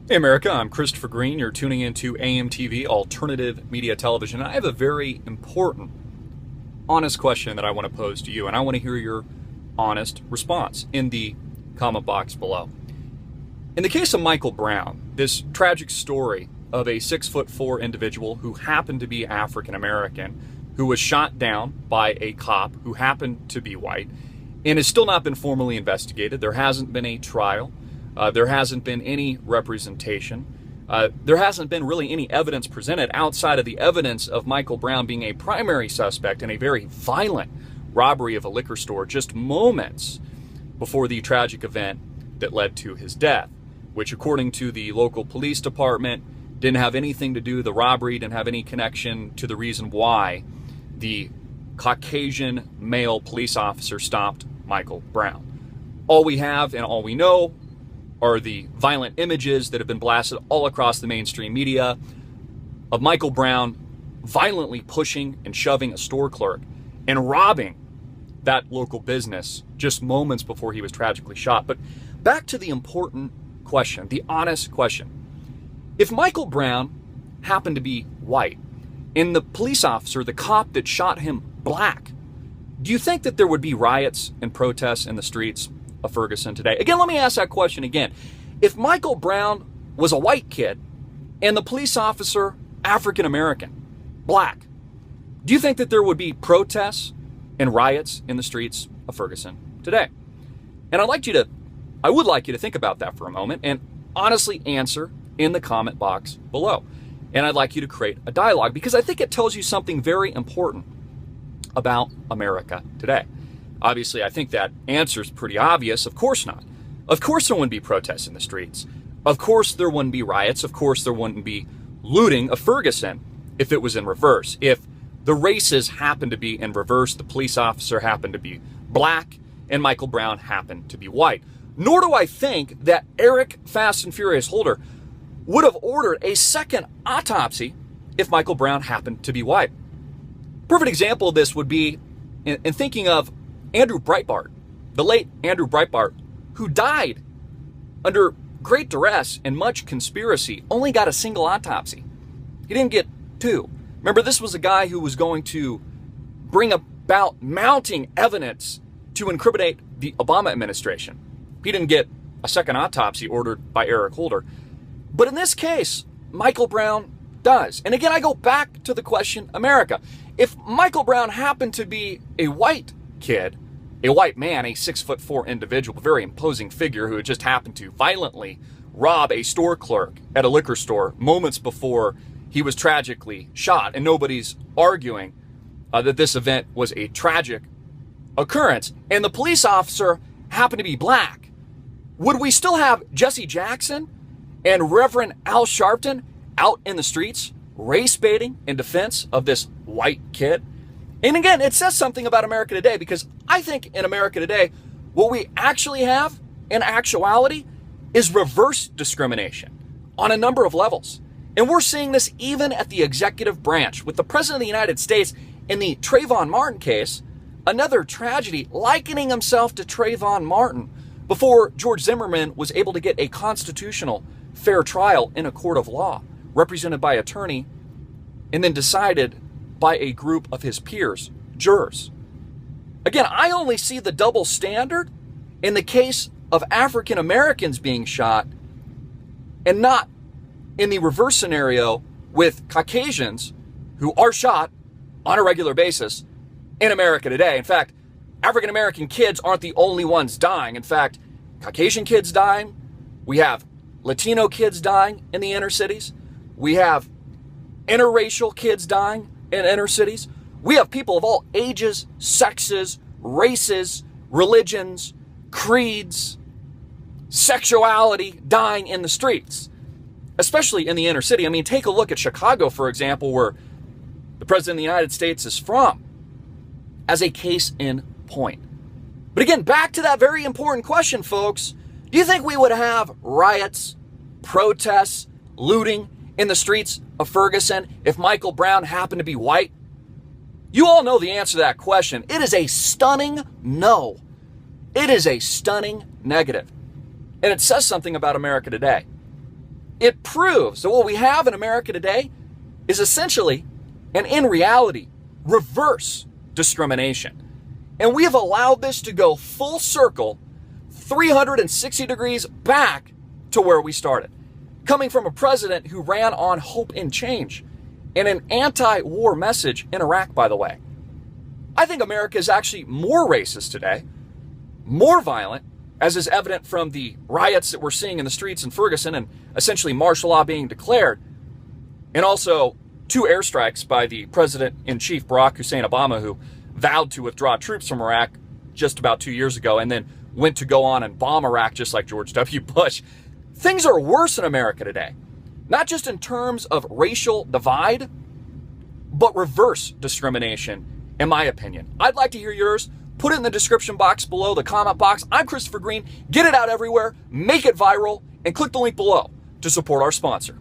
Hey America, I'm Christopher Green. You're tuning into AMTV, Alternative Media Television. I have a very important, honest question that I want to pose to you, and I want to hear your honest response in the comment box below. In the case of Michael Brown, this tragic story of a 6'4" individual who happened to be African American, who was shot down by a cop who happened to be white, and has still not been formally investigated. There hasn't been a trial. There hasn't been any representation. There hasn't been really any evidence presented outside of the evidence of Michael Brown being a primary suspect in a very violent robbery of a liquor store just moments before the tragic event that led to his death, which according to the local police department didn't have anything to do, the robbery didn't have any connection to the reason why the Caucasian male police officer stopped Michael Brown. All we have and all we know are the violent images that have been blasted all across the mainstream media of Michael Brown violently pushing and shoving a store clerk and robbing that local business just moments before he was tragically shot. But back to the important question, the honest question. If Michael Brown happened to be white and the police officer, the cop that shot him, black, do you think that there would be riots and protests in the streets of Ferguson today? Again, let me ask that question again. If Michael Brown was a white kid and the police officer African American, black, do you think that there would be protests and riots in the streets of Ferguson today? And I would like you to think about that for a moment and honestly answer in the comment box below. And I'd like you to create a dialogue because I think it tells you something very important about America today. Obviously, I think that answer is pretty obvious. Of course not. Of course there wouldn't be protests in the streets. Of course there wouldn't be riots. Of course there wouldn't be looting of Ferguson if it was in reverse. If the races happened to be in reverse, the police officer happened to be black, and Michael Brown happened to be white. Nor do I think that Eric Fast and Furious Holder would have ordered a second autopsy if Michael Brown happened to be white. Perfect example of this would be in thinking of Andrew Breitbart, the late Andrew Breitbart, who died under great duress and much conspiracy, only got a single autopsy. He didn't get two. Remember, this was a guy who was going to bring about mounting evidence to incriminate the Obama administration. He didn't get a second autopsy ordered by Eric Holder. But in this case, Michael Brown does. And again, I go back to the question, America. If Michael Brown happened to be a white kid, a white man, a 6'4" individual, a very imposing figure who had just happened to violently rob a store clerk at a liquor store moments before he was tragically shot, and nobody's arguing that this event was a tragic occurrence, and the police officer happened to be black, would we still have Jesse Jackson and Reverend Al Sharpton out in the streets race baiting in defense of this white kid? And again, it says something about America today, because I think in America today, what we actually have in actuality is reverse discrimination on a number of levels. And we're seeing this even at the executive branch with the President of the United States in the Trayvon Martin case, another tragedy, likening himself to Trayvon Martin before George Zimmerman was able to get a constitutional fair trial in a court of law, represented by attorney, and then decided by a group of his peers, jurors. Again, I only see the double standard in the case of African Americans being shot and not in the reverse scenario with Caucasians who are shot on a regular basis in America today. In fact, African American kids aren't the only ones dying. In fact, Caucasian kids dying. We have Latino kids dying in the inner cities. We have interracial kids dying in inner cities. We have people of all ages, sexes, races, religions, creeds, sexuality dying in the streets, especially in the inner city. I mean, take a look at Chicago, for example, where the President of the United States is from, as a case in point. But again, back to that very important question, folks. Do you think we would have riots, protests, looting in the streets of Ferguson if Michael Brown happened to be white? You all know the answer to that question. It is a stunning no. It is a stunning negative. And it says something about America today. It proves that what we have in America today is essentially, and in reality, reverse discrimination. And we have allowed this to go full circle, 360 degrees back to where we started. Coming from a president who ran on hope and change and an anti-war message in Iraq, by the way. I think America is actually more racist today, more violent, as is evident from the riots that we're seeing in the streets in Ferguson and essentially martial law being declared, and also 2 airstrikes by the President-in-Chief Barack Hussein Obama, who vowed to withdraw troops from Iraq just about 2 years ago and then went to go on and bomb Iraq just like George W. Bush. Things are worse in America today, not just in terms of racial divide, but reverse discrimination, in my opinion. I'd like to hear yours. Put it in the description box below, the comment box. I'm Christopher Green. Get it out everywhere, make it viral, and click the link below to support our sponsor.